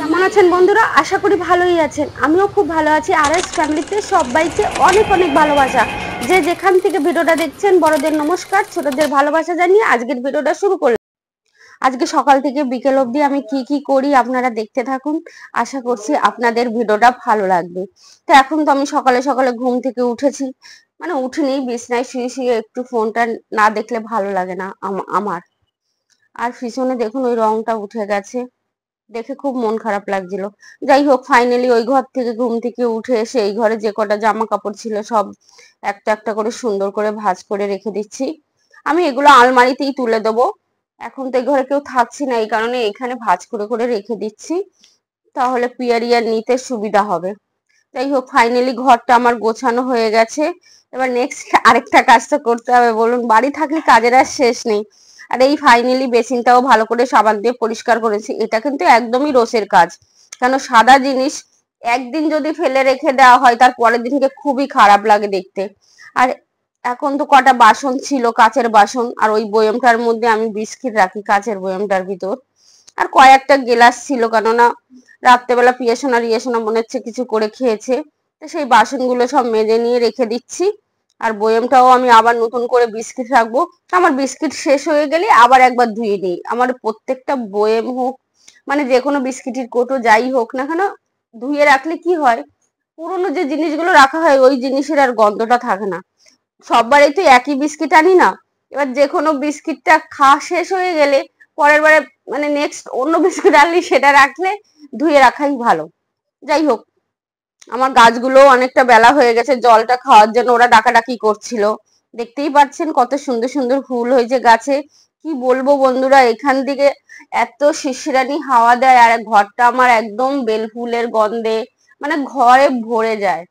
কেমন আছেন বন্ধুরা? আশা করি ভালোই আছেন। আমিও খুব ভালো আছি। আরএস ফ্যামিলিতে সবাইকে অনেক অনেক ভালোবাসা। যে যেখান থেকে ভিডিওটা দেখছেন বড়দের নমস্কার, ছোটদের ভালোবাসা জানিয়ে আজকের ভিডিওটা শুরু করলাম। আজকে সকাল থেকে বিকেল অবধি আমি কি কি করি আপনারা দেখতে থাকুন। আশা করছি আপনাদের ভিডিওটা ভালো লাগবে। তো এখন তো আমি সকালে সকালে ঘুম থেকে উঠেছি, মানে উঠিনি, বিছনায় শুয়ে শুয়ে একটু ফোনটা না দেখলে ভালো লাগে না আমার। আর পিছনে দেখুন ওই রংটা উঠে গেছে, দেখে খুব মন খারাপ লাগছিল। যাই হোক, ফাইনালি ওই ঘর থেকে ঘুম থেকে উঠে এসে এই ঘরে যে কটা জামা কাপড় ছিল সব একটা একটা করে সুন্দর করে ভাঁজ করে রেখে দিচ্ছি। আমি এগুলো আলমারিতেই তুলে দেবো। এখন তো এই ঘরে কেউ থাকছি না, এই কারণে এখানে ভাঁজ করে করে রেখে দিচ্ছি, তাহলে পিয়ারিয়ার নিতে সুবিধা হবে। যাই হোক, ফাইনালি ঘরটা আমার গোছানো হয়ে গেছে। এবার নেক্সট আরেকটা কাজটা করতে হবে। বলুন, বাড়ি থাকলে কাজের আর শেষ নেই। আর এই ফাইনালি বেসিনটাও ভালো করে সাবান দিয়ে পরিষ্কার করেছি। এটা কিন্তু একদমই রোষের কাজ, কেন সাদা জিনিস একদিন যদি ফেলে রেখে দেওয়া হয় তার পরের দিনকে খুবই খারাপ লাগে দেখতে। আর এখন তো কটা বাসন ছিল, কাচের বাসন, আর ওই বয়মটার মধ্যে আমি বিস্কিট রাখি, কাচের বয়মটার ভিতর। আর কয়েকটা গ্লাস ছিল, কেননা রাত্রেবেলা পিয়াসোনা রিয়াসোনা মনে হচ্ছে কিছু করে খেয়েছে। তো সেই বাসনগুলো সব মেজে নিয়ে রেখে দিচ্ছি। আর বয়মটাও আমি আবার নতুন করে বিস্কিট রাখবো। আমার বিস্কিট শেষ হয়ে গেলে আবার একবার ধুয়ে নিই। আমার প্রত্যেকটা বয়ম হোক, মানে যে কোনো বিস্কিটের কৌটো যাই হোক না কেন, ধুয়ে রাখলে কি হয়, পুরোনো যে জিনিসগুলো রাখা হয় ওই জিনিসের আর গন্ধটা থাকে না। সববারই তো একই বিস্কিট আনি না। এবার যে কোনো বিস্কিটটা খাওয়া শেষ হয়ে গেলে পরের বারে, মানে নেক্সট অন্য বিস্কুট আনলে সেটা রাখলে ধুয়ে রাখাই ভালো। যাই হোক, আমার গাছগুলো অনেকটা বেলা হয়ে গেছে, জলটা খাওয়ার জন্য ওরা ডাকাডাকি করছিল। দেখতেই পাচ্ছেন কত সুন্দর সুন্দর ফুল হয়েছে গাছে। কি বলবো বন্ধুরা, এখান থেকে এত শিশিরানি হাওয়া দেয়, আর ঘরটা আমার একদম বেল ফুলের গন্ধে, মানে ঘরে ভরে যায়।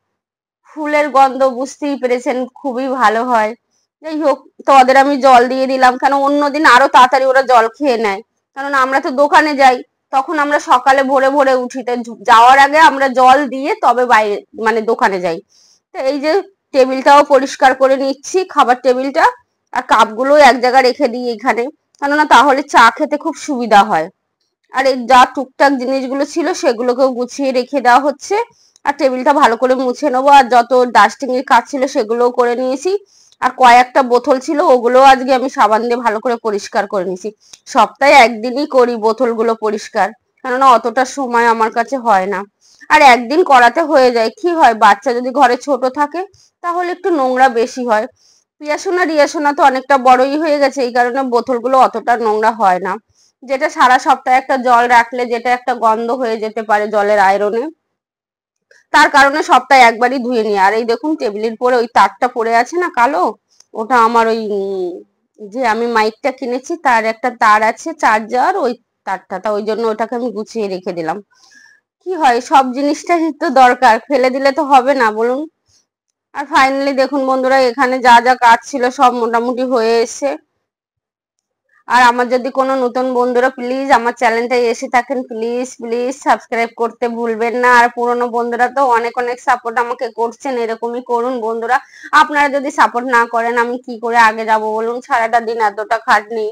ফুলের গন্ধ বুঝতেই পেরেছেন, খুবই ভালো হয়। যাই হোক, তো ওদের আমি জল দিয়ে দিলাম, কেন অন্যদিন আরো তাড়াতাড়ি ওরা জল খেয়ে নেয়। কারণ আমরা তো দোকানে যাই, তখন আমরা সকালে ভোরে ভোরে উঠি, তো যাওয়ার আগে আমরা জল দিয়ে তবে বাইরে, মানে দোকানে যাই। তো এই যে টেবিলটাও পরিষ্কার করে নিচ্ছি, খাবার টেবিলটা। আর কাপগুলো এক জায়গায় রেখে দিই এখানে, কেননা তাহলে চা খেতে খুব সুবিধা হয়। আর এই যা টুকটাক জিনিসগুলো ছিল সেগুলোকেও গুছিয়ে রেখে দেওয়া হচ্ছে। আর টেবিলটা ভালো করে মুছে নেবো। আর যত ডাস্টিং এর কাজ ছিল সেগুলোও করে নিয়েছি। আর কয়েকটা বোতল ছিল, ওগুলোও আজকে আমি সাবান দিয়ে ভালো করে পরিষ্কার করে নিয়েছি। সপ্তাহে একদিনই করি বোতলগুলো পরিষ্কার, কেননা অতটা সময় আমার কাছে হয় না। আর একদিন করাতে হয়ে যায়। কি হয়, বাচ্চা যদি ঘরে ছোট থাকে তাহলে একটু নোংরা বেশি হয়। পিয়াসোনা রিয়াসোনা তো অনেকটা বড়ই হয়ে গেছে, এই কারণে বোতলগুলো অতটা নোংরা হয় না। যেটা সারা সপ্তাহে একটা জল রাখলে যেটা একটা গন্ধ হয়ে যেতে পারে জলের আয়রনে, তার কারণে সপ্তাহে একবারই ধুয়ে নিই। আর এই দেখুন টেবিলের পরে ওই তারটা পড়ে আছে না কালো, ওটা আমার ওই যে আমি মাইকটা কিনেছি তার একটা তার আছে চার্জার, ওই তারটা, তা ওই জন্য ওটাকে আমি গুছিয়ে রেখে দিলাম। কি হয়, সব জিনিসটাই তো দরকার, ফেলে দিলে তো হবে না বলুন। আর ফাইনালি দেখুন বন্ধুরা, এখানে যা যা কাজ ছিল সব মোটামুটি হয়ে এসে। আর আমার যদি কোনো নতুন বন্ধুরা প্লিজ আমার চ্যানেলটায় এসে থাকেন, প্লিজ প্লিজ সাবস্ক্রাইব করতে ভুলবেন না। আর পুরনো বন্ধুরা তো অনেক অনেক সাপোর্ট আমাকে করছেন, এরকমই করুন বন্ধুরা। আপনারা যদি সাপোর্ট না করেন আমি কি করে আগে যাব বলুন। সারাটা দিন এতটা খাটনি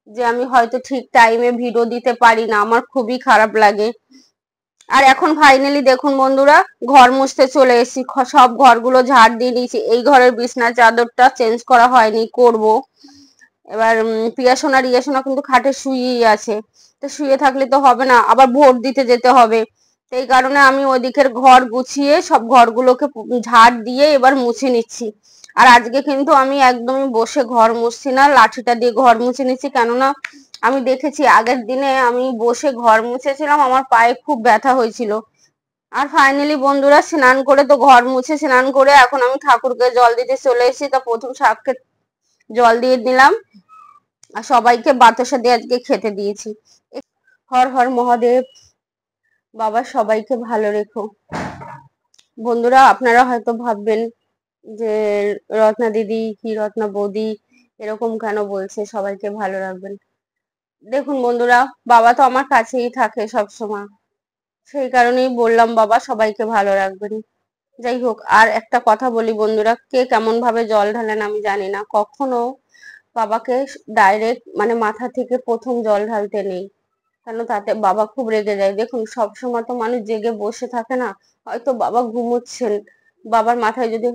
যে আমি হয়তো ঠিক টাইমে ভিডিও দিতে পারি না, আমার খুবই খারাপ লাগে। আর এখন ফাইনালি দেখুন বন্ধুরা, ঘর মুছতে চলে এসেছি। সব ঘরগুলো ঝাড় দিয়ে দিয়েছি। এই ঘরের বিছনা চাদরটা চেঞ্জ করা হয়নি, করব। এবার পিয়াসোনা রিয়াসোনা কিন্তু খাটে শুয়েই আছে। তো শুয়ে থাকলে তো হবে না, আবার ভোট দিতে যেতে হবে। এই কারণে আমি ওইদিকের ঘর গুছিয়ে সব ঘরগুলোকে ঝাড় দিয়ে এবার মুছে নিচ্ছি। আর আজকে কিন্তু আমি একদমই বসে ঘর মুছছি না, লাঠিটা দিয়ে ঘর মুছে নিচ্ছি। কেননা আমি দেখেছি আগের দিনে আমি বসে ঘর মুছেছিলাম, আমার পায়ে খুব ব্যথা হয়েছিল। আর ফাইনালি বন্ধুরা, স্নান করে তো ঘর মুছে স্নান করে এখন আমি ঠাকুরকে জল দিতে চলে এসেছি। তা প্রথম শাককে জল দিয়ে দিলাম, আর সবাইকে বাতাসা দিয়ে আজকে খেতে দিয়েছি। হর হর মহাদেব। বাবা সবাইকে ভালো রেখো। বন্ধুরা, আপনারা হয়তো ভাববেন যে রত্না দিদি কি রত্না বৌদি এরকম কেন বলছে সবাইকে ভালো রাখবেন। দেখুন বন্ধুরা, বাবা তো আমার কাছেই থাকে সব সময়, সেই কারণেই বললাম বাবা সবাইকে ভালো রাখবেন। যাই হোক, আর একটা কথা বলি বন্ধুরা, কে কেমন ভাবে জল ঢালেন আমি জানি না, কখনো বাবাকে ডাইরেক্ট মানে মাথা থেকে প্রথম জল ঢালতে নেই। কেন তাতে বাবা খুব রেগে যায়। দেখুন সব সময় তো মানুষ জেগে বসে থাকে না, হয়তো বাবা ঘুমোচ্ছেন, বাবার মাথায় যদি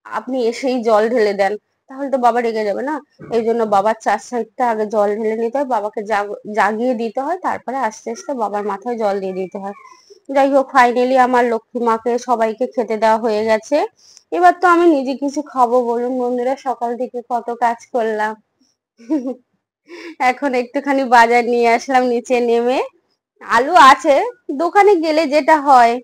আপনি এসেই জল ঢেলে দেন তাহলে তো বাবা রেগে যাবে না। এই জন্য বাবার 4 সাইডটা আগে জল ঢেলে নিতে হয়, বাবাকে জাগিয়ে দিতে হয়, তারপরে আস্তে আস্তে বাবার মাথায় জল দিয়ে দিতে হয়। যাই হোক, ফাইনালি আমার লক্ষ্মী মাকে সবাইকে খেতে দেওয়া হয়ে গেছে। এবার তো আমি নিজে কিছু খাবো বলুন বন্ধুরা, সকাল থেকে কত কাজ করলাম। এখন একটুখানি বাজার নিয়ে আসলাম নিচে নেমে। আলু আছে, দোকানে গেলে যেটা হয়,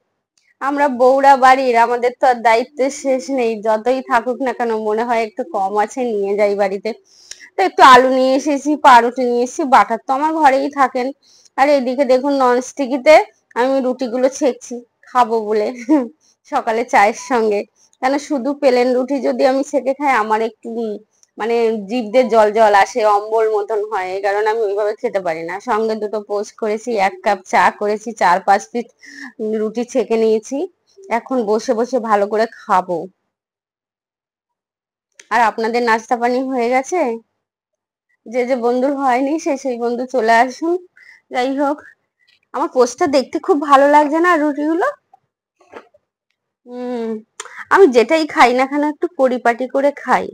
আমরা বউরা বাড়ির, আমাদের তো আর দায়িত্বের শেষ নেই, যতই থাকুক না কেন মনে হয় একটু কম আছে নিয়ে যাই বাড়িতে। তো একটু আলু নিয়ে এসেছি, পাউরুটি নিয়ে এসেছি, বাটার তো আমার ঘরেই থাকেন। আর এদিকে দেখুন ননস্টিকিতে আমি রুটিগুলো ছেঁকছি খাবো বলে, সকালে চায়ের সঙ্গে। কেন শুধু প্লেন রুটি যদি আমি ছেঁকে খাই আমার একটু মানে জিভ দিয়ে জল জল আসে, অম্বল মতন হয়, এই কারণে আমি ওইভাবে খেতে পারি না। সঙ্গে দুটো পোস্ট করেছি, 1 কাপ চা করেছি, 4-5 পিস রুটি ছেঁকে নিয়েছি। এখন বসে বসে ভালো করে খাবো। আর আপনাদের নাস্তা পানি হয়ে গেছে? যে যে বন্ধুর হয়নি সেই বন্ধু চলে আসুন। যাই হোক, আমার পোস্টটা দেখতে খুব ভালো লাগছে না রুটিগুলো। হুম, আমি যেটাই খাই না কেন একটু পরিপাটি করে খাই।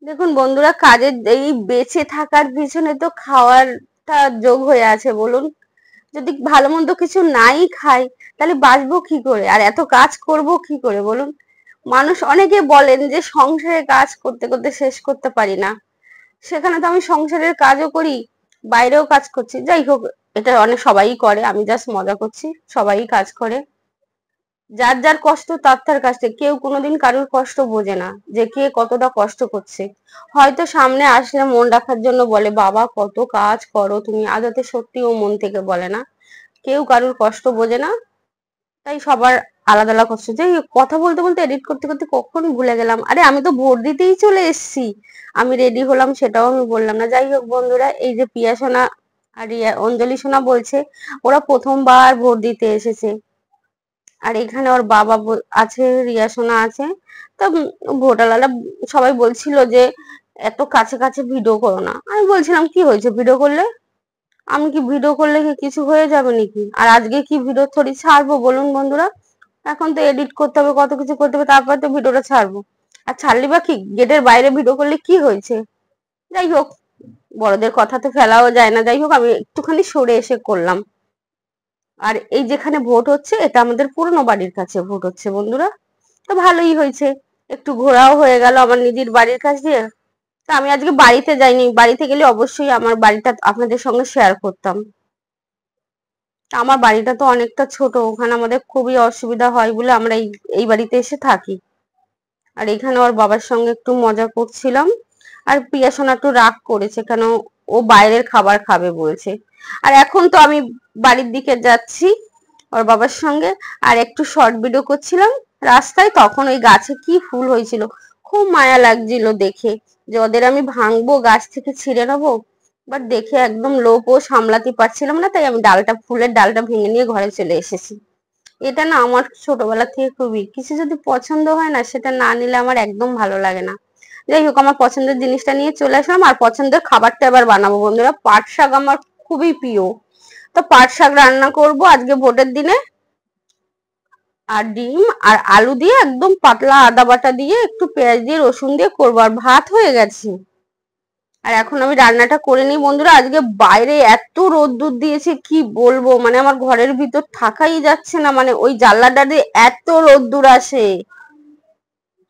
দেখুন বন্ধুরা, কাজের এই বেঁচে থাকার পিছনে তো খাওয়ারটা যোগ হয়ে আছে বলুন। যদি ভালো মন্দ কিছু নাই খাই তাহলে বাঁচবো কি করে, আর এত কাজ করব কি করে বলুন। মানুষ অনেকে বলেন যে সংসারের কাজ করতে করতে শেষ করতে পারি না, সেখানে তো আমি সংসারের কাজও করি, বাইরেও কাজ করছি। যাই হোক, এটা অনেক সবাই করে, আমি জাস্ট মজা করছি, সবাই কাজ করে। যার যার কষ্ট তার তার কাছে, কেউ কোনোদিন কারোর কষ্ট বোঝে না যে কে কতটা কষ্ট করছে। হয়তো সামনে আসলে মন রাখার জন্য বলে বাবা কত কাজ করো তুমি, আদতে সত্যিও মন থেকে বলে না। কেউ কারোর কষ্ট বোঝে না, তাই সবার আলাদা আলাদা কষ্ট। যে কথা বলতে বলতে এডিট করতে করতে কখন ভুলে গেলাম, আরে আমি তো ভোট দিতেই চলে এসেছি। আমি রেডি হলাম সেটাও আমি বললাম না। যাই হোক বন্ধুরা, এই যে পিয়া সোনা আর অঞ্জলি সোনা বলছে ওরা প্রথমবার ভোট দিতে এসেছে, আর এখানে ওর বাবা আছে, রিয়া সোনা আছে। তো ভোটাররা সবাই বলছিল যে এত কাছে কাছে ভিডিও করো না। আমি বলছিলাম কি হয়েছে ভিডিও করলে, আমি কি ভিডিও করলে কি কিছু হয়ে যাবে নাকি? আর আজকে কি ভিডিও থোড়ি ছাড়বো বলুন বন্ধুরা, এখন তো এডিট করতে হবে, কত কিছু করতে হবে, তারপর তো ভিডিওটা ছাড়বো। আর ছাড়লি বা কি, গেটের বাইরে ভিডিও করলে কি হয়েছে? যাই হোক, বড়দের কথা তো ফেলাও যায় না। যাই হোক, আমি একটুখানি সরে এসে করলাম। আর এই যেখানে ভোট হচ্ছে এটা আমাদের পুরনো বাড়ির কাছে ভোট হচ্ছে বন্ধুরা, তো ভালোই হয়েছে। একটু ঘোরাও হয়ে গেল আমার নিজের বাড়ির কাছ দিয়ে। তা আমি আজকে বাড়িতে যাইনি, বাড়িতে গেলে অবশ্যই আমার বাড়িটা আপনাদের সঙ্গে শেয়ার করতাম। আমার বাড়িটা তো অনেকটা ছোট, ওখানে আমাদের খুবই অসুবিধা হয় বলে আমরা এই বাড়িতে এসে থাকি। আর এখানে ওর বাবার সঙ্গে একটু মজা করছিলাম। আর প্রিয়া সোনা একটু রাগ করেছে, কেন ও বাইরের খাবার খাবে বলছে। আর এখন তো আমি বাড়ির দিকে যাচ্ছি ওর বাবার সঙ্গে, আর একটু শর্ট ভিডিও করছিলাম রাস্তায়, তখন ওই গাছে কি ফুল হয়েছিল, খুব মায়া লাগছিল দেখে, যে ওদের আমি ভাঙবো, গাছ থেকে ছিঁড়ে নেবো, বাট দেখে একদম লোভও সামলাতে পারছিলাম না, তাই আমি ডালটা, ফুলের ডালটা ভেঙে নিয়ে ঘরে চলে এসেছি। এটা না আমার ছোটবেলা থেকে খুবই, কিছু যদি পছন্দ হয় না সেটা না নিলে আমার একদম ভালো লাগে না। যাই হোক, আমার পছন্দের জিনিসটা নিয়ে চলে আসলাম। আর পছন্দের খাবারটা এবার বানাবো বন্ধুরা, পাট শাক আমার খুবই প্রিয়। তো পাট শাক রান্না করব আজকে ভোটের দিনে। আর ডিম আর আলু দিয়ে একদম পাতলা আদা বাটা দিয়ে একটু পেঁয়াজ দিয়ে রসুন দিয়ে করবো, আর ভাত হয়ে গেছে। আর এখন আমি রান্নাটা করে নিই বন্ধুরা। আজকে বাইরে এত রোদ্দুর দিয়েছে কি বলবো, মানে আমার ঘরের ভিতর থাকাই যাচ্ছে না, মানে ওই জানলাটা দিয়ে এত রোদ্দুর আসে,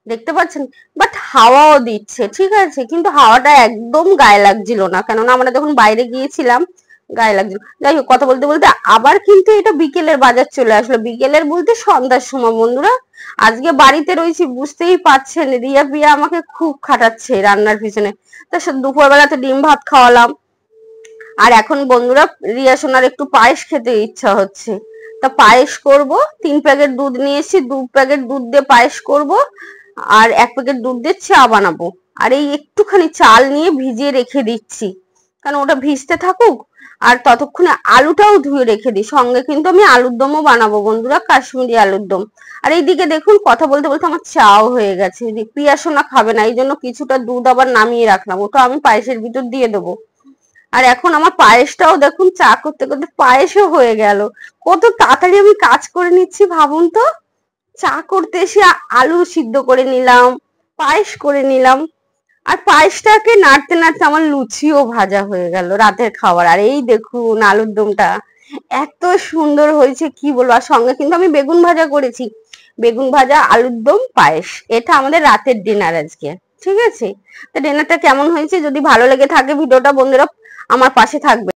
দেখতে পাচ্ছেন। বাট হাওয়াও দিচ্ছে ঠিক আছে, কিন্তু হাওয়াটা একদম গায়ে লাগছিল না, কেননা আমরা যখন বাইরে গিয়েছিলাম গায়ে লাগছিল। যাই হোক, কথা বলতে বলতে আবার কিন্তু এটা বিকেলের বাজার চলে আসলো, বিকেলের বলতে সন্ধ্যার সময় বন্ধুরা। আজকে বাড়িতে রয়েছি বুঝতেই পারছেন, রিয়া পিয়া আমাকে খুব খাটাচ্ছে রান্নার পিছনে। তা দুপুরবেলা তো ডিম ভাত খাওয়ালাম। আর এখন বন্ধুরা রিয়া সোনার একটু পায়েস খেতে ইচ্ছা হচ্ছে, তা পায়েস করব। 3 প্যাকেট দুধ নিয়ে এসেছি, 2 প্যাকেট দুধ দিয়ে পায়েস করব, আর 1 প্যাকেট দুধ দিয়ে চা বানাবো। আর এই একটুখানি চাল নিয়ে ভিজিয়ে রেখে দিচ্ছি, কারণ ওটা ভিজতে থাকুক। আর ততক্ষণে আলুটাও ধুয়ে রেখে দিই, সঙ্গে কিন্তু আমি আলুর দমও বানাবো বন্ধুরা, কাশ্মীরি আলুর দম। আর এইদিকে দেখুন কথা বলতে বলতে আমার চাও হয়ে গেছে। প্রিয়া সোনা খাবে না, এই জন্য কিছুটা দুধ আবার নামিয়ে রাখলাম, ওটা আমি পায়েসের ভিতর দিয়ে দেবো। আর এখন আমার পায়েসটাও দেখুন, চা করতে করতে পায়েসও হয়ে গেল। কত তাড়াতাড়ি আমি কাজ করে নিচ্ছি ভাবুন তো। চা করতে এসে আলু সিদ্ধ করে নিলাম, পায়েস করে নিলাম, আর পায়েসটাকে নাড়তে নাড়তে আমার লুচিও ভাজা হয়ে গেল রাতের খাবার। আর এই দেখুন আলুর দমটা এত সুন্দর হয়েছে কি বলবো। আর সঙ্গে কিন্তু আমি বেগুন ভাজা করেছি, বেগুন ভাজা, আলুর দম, পায়েস। এটা আমাদের রাতের ডিনার আজকে। ঠিক আছে, তো ডিনারটা কেমন হয়েছে যদি ভালো লেগে থাকে ভিডিওটা, বন্ধুরা আমার পাশে থাকবে।